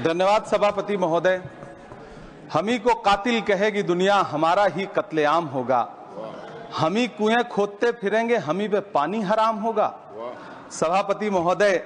धन्यवाद सभापति महोदय। हम ही को कातिल कहेगी दुनिया, हमारा ही कत्लेआम होगा। हम ही कुएं खोदते फिरेंगे, हम ही पे पानी हराम होगा। सभापति महोदय,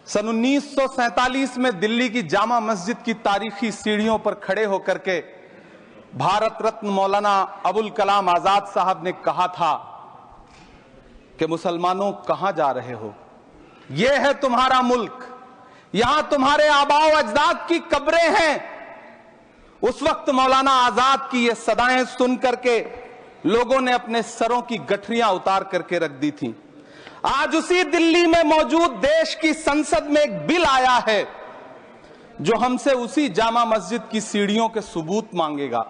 सन 1947 में दिल्ली की जामा मस्जिद की तारीखी सीढ़ियों पर खड़े होकर के भारत रत्न मौलाना अबुल कलाम आजाद साहब ने कहा था कि मुसलमानों कहां जा रहे हो, यह है तुम्हारा मुल्क, यहां तुम्हारे आबाओ अजदाद की कब्रें हैं। उस वक्त मौलाना आजाद की ये सदाएं सुन करके लोगों ने अपने सरों की गठरियां उतार करके रख दी थी। आज उसी दिल्ली में मौजूद देश की संसद में एक बिल आया है जो हमसे उसी जामा मस्जिद की सीढ़ियों के सबूत मांगेगा,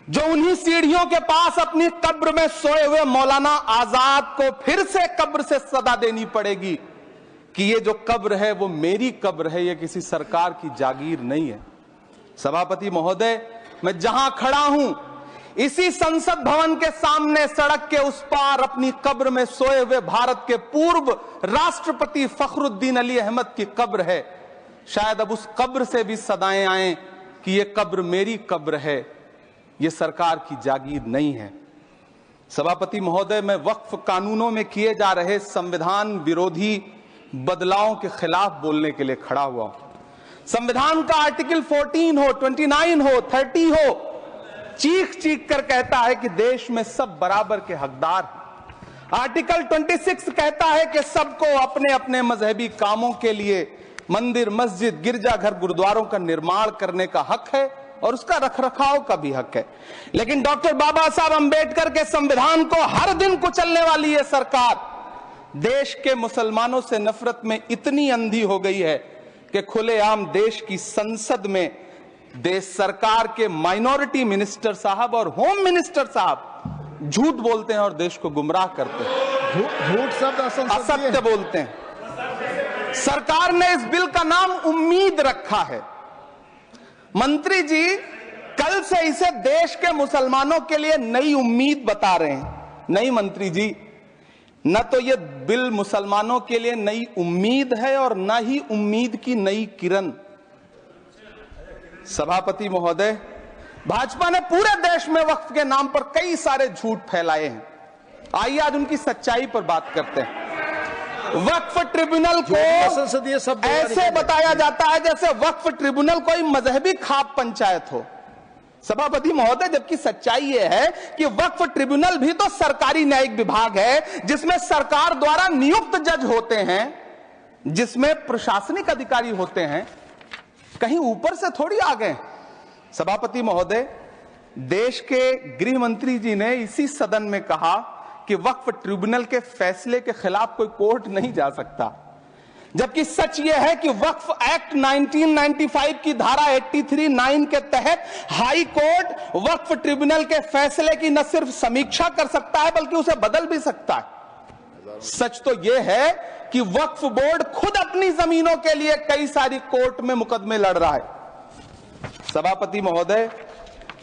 जो उन्हीं सीढ़ियों के पास अपनी कब्र में सोए हुए मौलाना आजाद को फिर से कब्र से सदा देनी पड़ेगी कि ये जो कब्र है वो मेरी कब्र है, ये किसी सरकार की जागीर नहीं है। सभापति महोदय, मैं जहां खड़ा हूं इसी संसद भवन के सामने सड़क के उस पार अपनी कब्र में सोए हुए भारत के पूर्व राष्ट्रपति फखरुद्दीन अली अहमद की कब्र है। शायद अब उस कब्र से भी सदाएं आए कि ये कब्र मेरी कब्र है, ये सरकार की जागीर नहीं है। सभापति महोदय, मैं वक्फ कानूनों में किए जा रहे संविधान विरोधी बदलावों के खिलाफ बोलने के लिए खड़ा हुआ हूं। संविधान का आर्टिकल 14 हो, 29 हो, 30 हो, चीख चीख कर कहता है कि देश में सब बराबर के हकदार हैं। आर्टिकल 26 कहता है कि सबको अपने अपने मजहबी कामों के लिए मंदिर, मस्जिद, गिरजाघर, गुरुद्वारों का निर्माण करने का हक है और उसका रखरखाव का भी हक है। लेकिन डॉक्टर बाबा साहब अंबेडकर के संविधान को हर दिन कुचलने वाली यह सरकार देश के मुसलमानों से नफरत में इतनी अंधी हो गई है कि खुलेआम देश की संसद में देश सरकार के माइनॉरिटी मिनिस्टर साहब और होम मिनिस्टर साहब झूठ बोलते हैं और देश को गुमराह करते हैं, झूठ शब्द असत्य बोलते हैं। सरकार ने इस बिल का नाम उम्मीद रखा है। मंत्री जी कल से इसे देश के मुसलमानों के लिए नई उम्मीद बता रहे हैं। नहीं मंत्री जी, न तो यह बिल मुसलमानों के लिए नई उम्मीद है और न ही उम्मीद की नई किरण। सभापति महोदय, भाजपा ने पूरे देश में वक्फ के नाम पर कई सारे झूठ फैलाए हैं। आइए आज उनकी सच्चाई पर बात करते हैं। वक्फ ट्रिब्यूनल को ऐसे बताया जाता है जैसे वक्फ ट्रिब्यूनल कोई मजहबी खाप पंचायत हो। सभापति महोदय, जबकि सच्चाई यह है कि वक्फ ट्रिब्यूनल भी तो सरकारी न्यायिक विभाग है जिसमें सरकार द्वारा नियुक्त जज होते हैं, जिसमें प्रशासनिक अधिकारी होते हैं, कहीं ऊपर से थोड़ी आ गए। सभापति महोदय, देश के गृह मंत्री जी ने इसी सदन में कहा कि वक्फ ट्रिब्यूनल के फैसले के खिलाफ कोई कोर्ट नहीं जा सकता, जबकि सच यह है कि वक्फ एक्ट 1995 की धारा 83(9) के तहत हाई कोर्ट वक्फ ट्रिब्यूनल के फैसले की न सिर्फ समीक्षा कर सकता है बल्कि उसे बदल भी सकता है। सच तो यह है कि वक्फ बोर्ड खुद अपनी जमीनों के लिए कई सारी कोर्ट में मुकदमे लड़ रहा है। सभापति महोदय,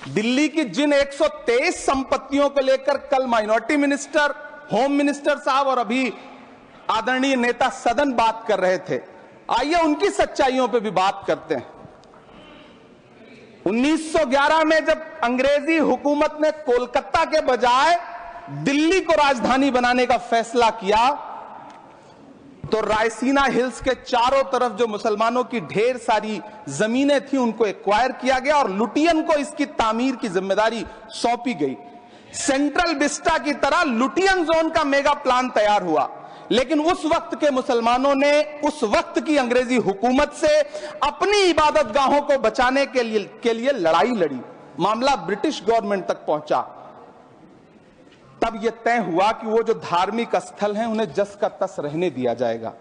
दिल्ली की जिन 123 संपत्तियों को लेकर कल माइनॉरिटी मिनिस्टर, होम मिनिस्टर साहब और अभी आदरणीय नेता सदन बात कर रहे थे, आइए उनकी सच्चाइयों पे भी बात करते हैं। 1911 में जब अंग्रेजी हुकूमत ने कोलकाता के बजाय दिल्ली को राजधानी बनाने का फैसला किया तो रायसीना हिल्स के चारों तरफ जो मुसलमानों की ढेर सारी जमीनें थी उनको एक्वायर किया गया और लुटियन को इसकी तामीर की जिम्मेदारी सौंपी गई। सेंट्रल विस्टा की तरह लुटियन जोन का मेगा प्लान तैयार हुआ, लेकिन उस वक्त के मुसलमानों ने उस वक्त की अंग्रेजी हुकूमत से अपनी इबादत गाहों को बचाने के लिए लड़ाई लड़ी। मामला ब्रिटिश गवर्नमेंट तक पहुंचा। तब यह तय हुआ कि वो जो धार्मिक स्थल हैं उन्हें जस का तस रहने दिया जाएगा।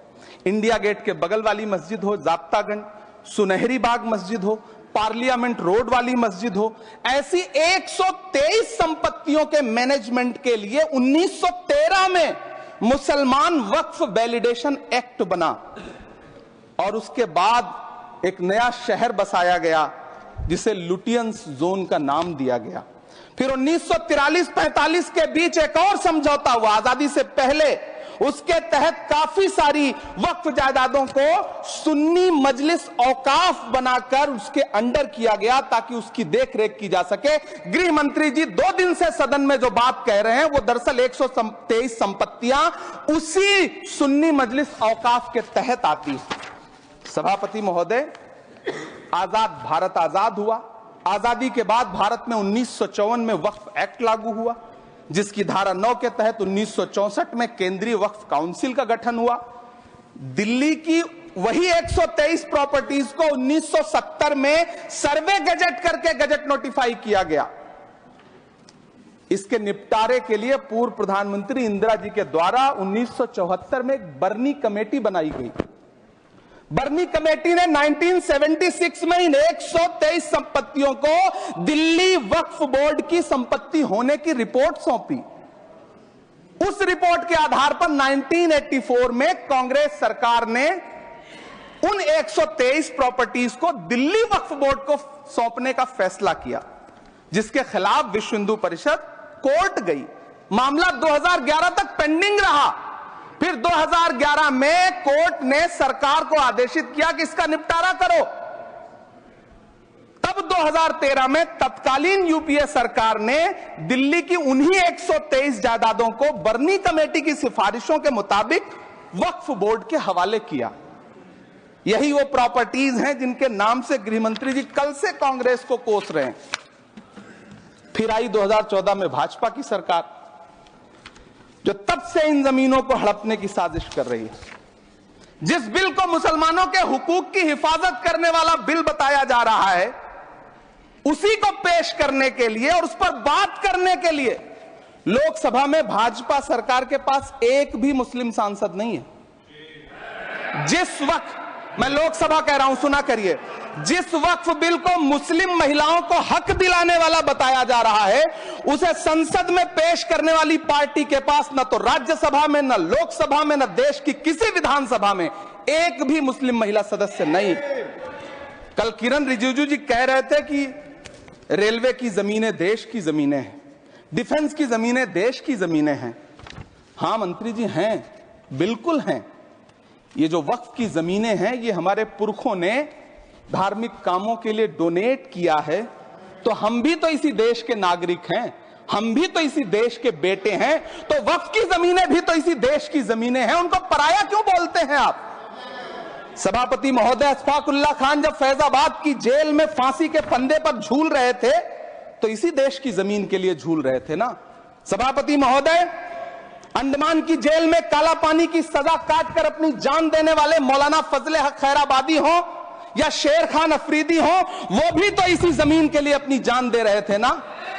इंडिया गेट के बगल वाली मस्जिद हो, जाप्तागंज, सुनहरी बाग मस्जिद हो, पार्लियामेंट रोड वाली मस्जिद हो, ऐसी 123 संपत्तियों के मैनेजमेंट के लिए 1913 में मुसलमान वक्फ वैलिडेशन एक्ट बना और उसके बाद एक नया शहर बसाया गया जिसे लुटियंस जोन का नाम दिया गया। फिर 1943-45 के बीच एक और समझौता हुआ आजादी से पहले उसके तहत काफी सारी वक्फ जायदादों को सुन्नी मजलिस औकाफ बनाकर उसके अंडर किया गया ताकि उसकी देखरेख की जा सके। गृह मंत्री जी 2 दिन से सदन में जो बात कह रहे हैं वो दरअसल 123 संपत्तियां उसी सुन्नी मजलिस औकाफ के तहत आती। सभापति महोदय, आजाद भारत आजाद हुआ। आजादी के बाद भारत में 1954 में वक्फ एक्ट लागू हुआ, जिसकी धारा 9 के तहत 1964 में केंद्रीय वक्फ काउंसिल का गठन हुआ। दिल्ली की वही 123 प्रॉपर्टीज को 1970 में सर्वे गजट करके गजट नोटिफाई किया गया। इसके निपटारे के लिए पूर्व प्रधानमंत्री इंदिरा जी के द्वारा 1974 में एक बर्नी कमेटी बनाई गई। बर्नी कमेटी ने 1976 में इन 123 संपत्तियों को दिल्ली वक्फ बोर्ड की संपत्ति होने की रिपोर्ट सौंपी। उस रिपोर्ट के आधार पर 1984 में कांग्रेस सरकार ने उन 123 प्रॉपर्टीज को दिल्ली वक्फ बोर्ड को सौंपने का फैसला किया, जिसके खिलाफ विश्व हिंदू परिषद कोर्ट गई। मामला 2011 तक पेंडिंग रहा। फिर 2011 में कोर्ट ने सरकार को आदेशित किया कि इसका निपटारा करो। तब 2013 में तत्कालीन यूपीए सरकार ने दिल्ली की उन्हीं 123 जायदादों को बर्नी कमेटी की सिफारिशों के मुताबिक वक्फ बोर्ड के हवाले किया। यही वो प्रॉपर्टीज हैं जिनके नाम से गृह मंत्री जी कल से कांग्रेस को कोस रहे हैं। फिर आई 2014 में भाजपा की सरकार, जो तब से इन जमीनों को हड़पने की साजिश कर रही है। जिस बिल को मुसलमानों के हुकूक की हिफाजत करने वाला बिल बताया जा रहा है, उसी को पेश करने के लिए और उस पर बात करने के लिए लोकसभा में भाजपा सरकार के पास एक भी मुस्लिम सांसद नहीं है। जिस वक्त, मैं लोकसभा कह रहा हूं, सुना करिए, जिस वक्फ बिल को मुस्लिम महिलाओं को हक दिलाने वाला बताया जा रहा है, उसे संसद में पेश करने वाली पार्टी के पास न तो राज्यसभा में, न लोकसभा में, न देश की किसी विधानसभा में एक भी मुस्लिम महिला सदस्य नहीं। कल किरण रिजिजू जी कह रहे थे कि रेलवे की जमीनें देश की जमीनें हैं, डिफेंस की जमीनें देश की जमीनें हैं। हां मंत्री जी, हैं, बिल्कुल हैं। ये जो वक्फ की जमीनें हैं, ये हमारे पुरखों ने धार्मिक कामों के लिए डोनेट किया है। तो हम भी तो इसी देश के नागरिक हैं, हम भी तो इसी देश के बेटे हैं। तो वक्फ की जमीनें भी तो इसी देश की जमीनें हैं, उनको पराया क्यों बोलते हैं आप? सभापति महोदय, अशफाकुल्लाह खान जब फैजाबाद की जेल में फांसी के फंदे पर झूल रहे थे तो इसी देश की जमीन के लिए झूल रहे थे ना। सभापति महोदय, अंडमान की जेल में काला पानी की सजा काटकर अपनी जान देने वाले मौलाना फजले हक खैराबादी हो या शेर खान अफरीदी हो, वो भी तो इसी जमीन के लिए अपनी जान दे रहे थे ना।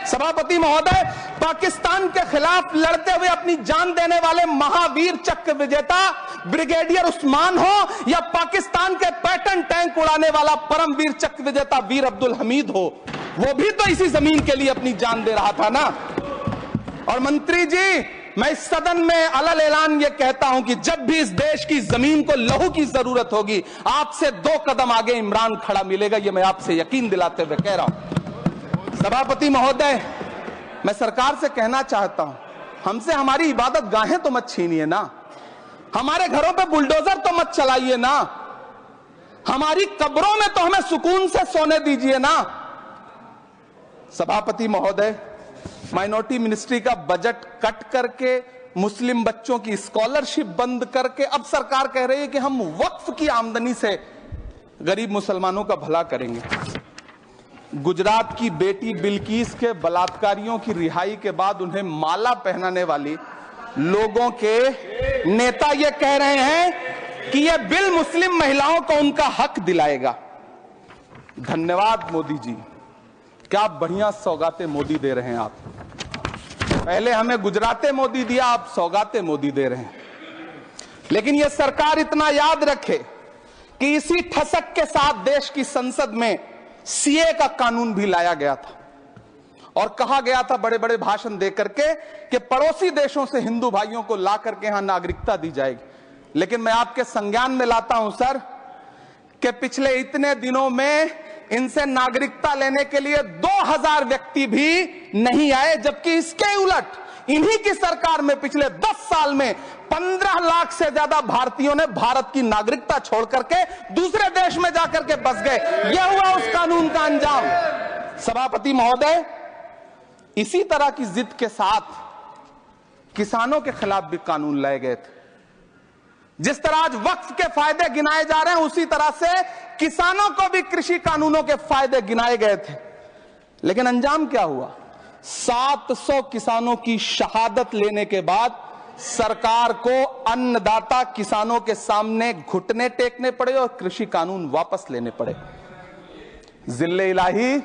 सभापति महोदय, पाकिस्तान के खिलाफ लड़ते हुए अपनी जान देने वाले महावीर चक्र विजेता ब्रिगेडियर उस्मान हो या पाकिस्तान के पैटर्न टैंक उड़ाने वाला परमवीर चक्र विजेता वीर अब्दुल हमीद हो, वो भी तो इसी जमीन के लिए अपनी जान दे रहा था ना। और मंत्री जी, मैं इस सदन में अलग ऐलान ये कहता हूं कि जब भी इस देश की जमीन को लहू की जरूरत होगी, आपसे 2 कदम आगे इमरान खड़ा मिलेगा। ये मैं आपसे यकीन दिलाते हुए कह रहा हूं। सभापति महोदय, मैं सरकार से कहना चाहता हूं, हमसे हमारी इबादत गाहें तो मत छीनिए ना, हमारे घरों पे बुलडोजर तो मत चलाइए ना, हमारी कब्रों में तो हमें सुकून से सोने दीजिए ना। सभापति महोदय, माइनॉरिटी मिनिस्ट्री का बजट कट करके, मुस्लिम बच्चों की स्कॉलरशिप बंद करके अब सरकार कह रही है कि हम वक्फ की आमदनी से गरीब मुसलमानों का भला करेंगे। गुजरात की बेटी बिल्किस के बलात्कारियों की रिहाई के बाद उन्हें माला पहनाने वाली लोगों के नेता ये कह रहे हैं कि यह बिल मुस्लिम महिलाओं को उनका हक दिलाएगा। धन्यवाद मोदी जी, क्या बढ़िया सौगातें मोदी दे रहे हैं आप। पहले हमें गुजराते मोदी दिया, आप सौगाते मोदी दे रहे हैं। लेकिन यह सरकार इतना याद रखे कि इसी ठसक के साथ देश की संसद में सीए का कानून भी लाया गया था और कहा गया था बड़े बड़े भाषण देकर के कि पड़ोसी देशों से हिंदू भाइयों को ला करके यहां नागरिकता दी जाएगी। लेकिन मैं आपके संज्ञान में लाता हूं सर कि पिछले इतने दिनों में इनसे नागरिकता लेने के लिए 2000 व्यक्ति भी नहीं आए, जबकि इसके उलट इन्हीं की सरकार में पिछले 10 साल में 15 लाख से ज्यादा भारतीयों ने भारत की नागरिकता छोड़ करके दूसरे देश में जाकर के बस गए। यह हुआ उस कानून का अंजाम। सभापति महोदय, इसी तरह की जिद के साथ किसानों के खिलाफ भी कानून लाए गए थे। जिस तरह आज वक्फ के फायदे गिनाए जा रहे हैं, उसी तरह से किसानों को भी कृषि कानूनों के फायदे गिनाए गए थे। लेकिन अंजाम क्या हुआ? 700 किसानों की शहादत लेने के बाद सरकार को अन्नदाता किसानों के सामने घुटने टेकने पड़े और कृषि कानून वापस लेने पड़े। जिल्ले इलाही,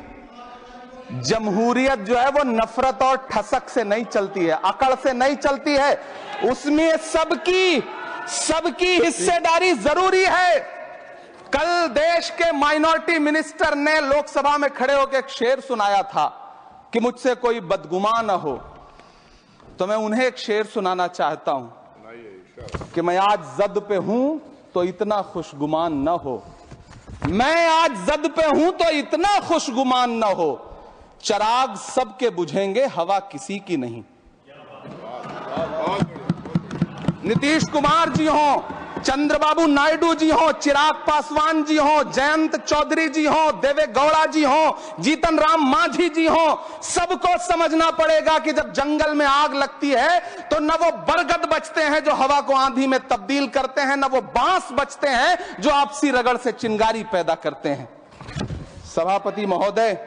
जमहूरियत जो है वो नफरत और ठसक से नहीं चलती है, अकड़ से नहीं चलती है। उसमें सबकी हिस्सेदारी जरूरी है। कल देश के माइनॉरिटी मिनिस्टर ने लोकसभा में खड़े होकर एक शेर सुनाया था कि मुझसे कोई बदगुमान न हो, तो मैं उन्हें एक शेर सुनाना चाहता हूं कि मैं आज जद पे हूं तो इतना खुशगुमान न हो, मैं आज जद पे हूं तो इतना खुशगुमान न हो, चराग सबके बुझेंगे हवा किसी की नहीं। नीतीश कुमार जी हो, चंद्रबाबू नायडू जी हो, चिराग पासवान जी हो, जयंत चौधरी जी हो, देवे गौड़ा जी हो, जीतन राम मांझी जी हो, सबको समझना पड़ेगा कि जब जंगल में आग लगती है तो न वो बरगद बचते हैं जो हवा को आंधी में तब्दील करते हैं, न वो बांस बचते हैं जो आपसी रगड़ से चिंगारी पैदा करते हैं। सभापति महोदय,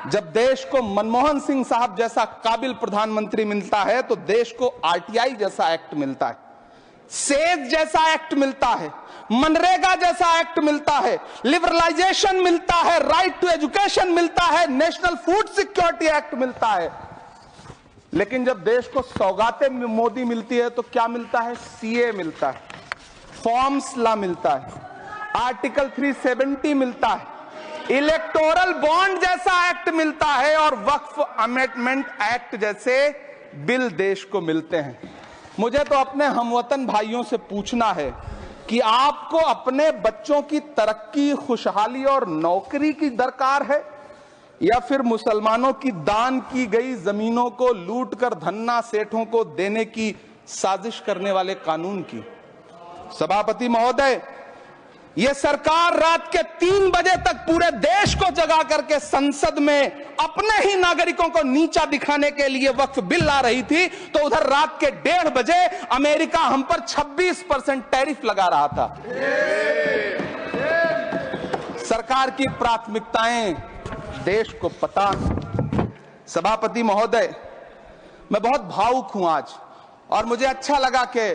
जब देश को मनमोहन सिंह साहब जैसा काबिल प्रधानमंत्री मिलता है तो देश को आरटीआई जैसा एक्ट मिलता है, सेज जैसा एक्ट मिलता है, मनरेगा जैसा एक्ट मिलता है, लिबरलाइजेशन मिलता है, राइट टू एजुकेशन मिलता है, नेशनल फूड सिक्योरिटी एक्ट मिलता है। लेकिन जब देश को सौगातें मोदी मिलती है तो क्या मिलता है? सीए मिलता है, फॉर्म्स लॉ मिलता है, आर्टिकल 370 मिलता है, इलेक्टोरल बॉन्ड जैसा एक्ट मिलता है और वक्फ अमेंडमेंट एक्ट जैसे बिल देश को मिलते हैं। मुझे तो अपने हमवतन भाइयों से पूछना है कि आपको अपने बच्चों की तरक्की, खुशहाली और नौकरी की दरकार है या फिर मुसलमानों की दान की गई जमीनों को लूट कर धन्ना सेठों को देने की साजिश करने वाले कानून की? सभापति महोदय, यह सरकार रात के 3 बजे तक पूरे देश को जगा करके संसद में अपने ही नागरिकों को नीचा दिखाने के लिए वक्फ बिल ला रही थी, तो उधर रात के 1:30 बजे अमेरिका हम पर 26% टैरिफ लगा रहा था। सरकार की प्राथमिकताएं देश को पता। सभापति महोदय, मैं बहुत भावुक हूं आज, और मुझे अच्छा लगा कि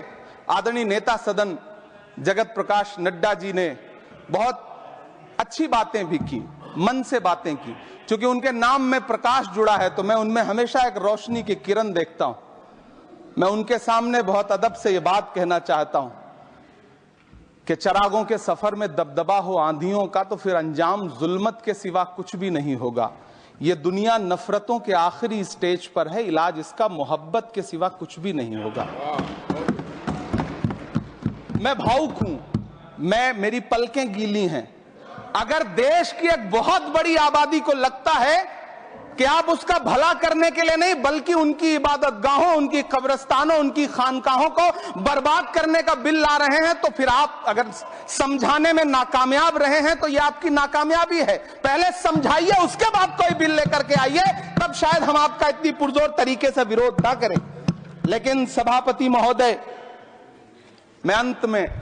आदरणीय नेता सदन जगत प्रकाश नड्डा जी ने बहुत अच्छी बातें भी की, मन से बातें की। क्योंकि उनके नाम में प्रकाश जुड़ा है तो मैं उनमें हमेशा एक रोशनी की किरण देखता हूं। मैं उनके सामने बहुत अदब से ये बात कहना चाहता हूं कि चरागों के सफर में दबदबा हो आंधियों का तो फिर अंजाम जुल्मत के सिवा कुछ भी नहीं होगा। ये दुनिया नफरतों के आखिरी स्टेज पर है, इलाज इसका मोहब्बत के सिवा कुछ भी नहीं होगा। मैं भावुक हूं, मेरी पलकें गीली हैं। अगर देश की एक बहुत बड़ी आबादी को लगता है कि आप उसका भला करने के लिए नहीं बल्कि उनकी इबादतगाहों, उनकी कब्रिस्तानों, उनकी खानकाहों को बर्बाद करने का बिल ला रहे हैं, तो फिर आप अगर समझाने में नाकामयाब रहे हैं तो यह आपकी नाकामयाबी है। पहले समझाइए, उसके बाद कोई बिल लेकर के आइए, तब शायद हम आपका इतनी पुरजोर तरीके से विरोध ना करें। लेकिन सभापति महोदय, मैं अंत में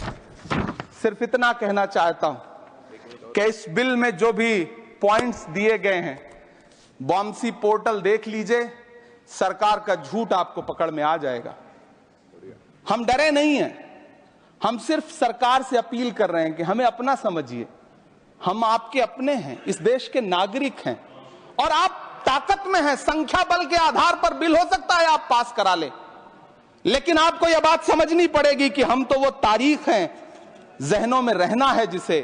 सिर्फ इतना कहना चाहता हूं कि इस बिल में जो भी पॉइंट्स दिए गए हैं, बॉम्सी पोर्टल देख लीजिए, सरकार का झूठ आपको पकड़ में आ जाएगा। हम डरे नहीं हैं, हम सिर्फ सरकार से अपील कर रहे हैं कि हमें अपना समझिए। हम आपके अपने हैं, इस देश के नागरिक हैं और आप ताकत में हैं। संख्या बल के आधार पर बिल हो सकता है आप पास करा ले, लेकिन आपको यह बात समझनी पड़ेगी कि हम तो वो तारीख हैं, जहनों में रहना है जिसे,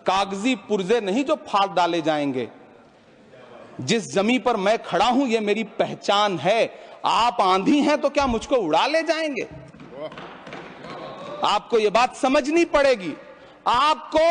कागजी पुर्जे नहीं जो फाड़ डाले जाएंगे। जिस जमी पर मैं खड़ा हूं ये मेरी पहचान है। आप आंधी हैं तो क्या मुझको उड़ा ले जाएंगे? आपको यह बात समझनी पड़ेगी। आपको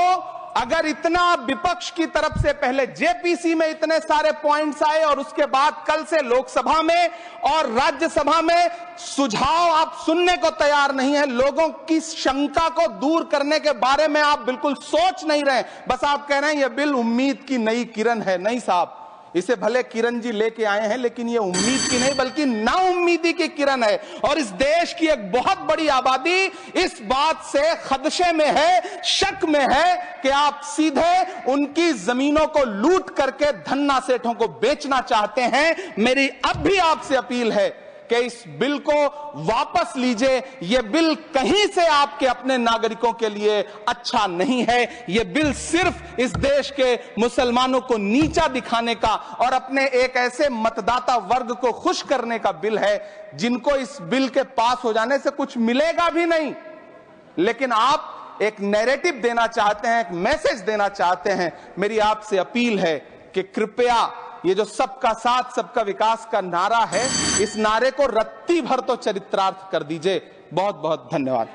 अगर इतना विपक्ष की तरफ से पहले जेपीसी में इतने सारे पॉइंट्स आए और उसके बाद कल से लोकसभा में और राज्यसभा में सुझाव आप सुनने को तैयार नहीं है, लोगों की शंका को दूर करने के बारे में आप बिल्कुल सोच नहीं रहे, बस आप कह रहे हैं यह बिल उम्मीद की नई किरण है। नहीं साहब, इसे भले किरण जी लेके आए हैं, लेकिन ये उम्मीद की नहीं बल्कि नाउम्मीदी की किरण है। और इस देश की एक बहुत बड़ी आबादी इस बात से खदशे में है, शक में है कि आप सीधे उनकी जमीनों को लूट करके धन्ना सेठों को बेचना चाहते हैं। मेरी अब भी आपसे अपील है कि इस बिल को वापस लीजिए। यह बिल कहीं से आपके अपने नागरिकों के लिए अच्छा नहीं है। यह बिल सिर्फ इस देश के मुसलमानों को नीचा दिखाने का और अपने एक ऐसे मतदाता वर्ग को खुश करने का बिल है जिनको इस बिल के पास हो जाने से कुछ मिलेगा भी नहीं। लेकिन आप एक नैरेटिव देना चाहते हैं, एक मैसेज देना चाहते हैं। मेरी आपसे अपील है कि कृपया ये जो सबका साथ सबका विकास का नारा है, इस नारे को रत्ती भर तो चरित्रार्थ कर दीजिए। बहुत बहुत धन्यवाद।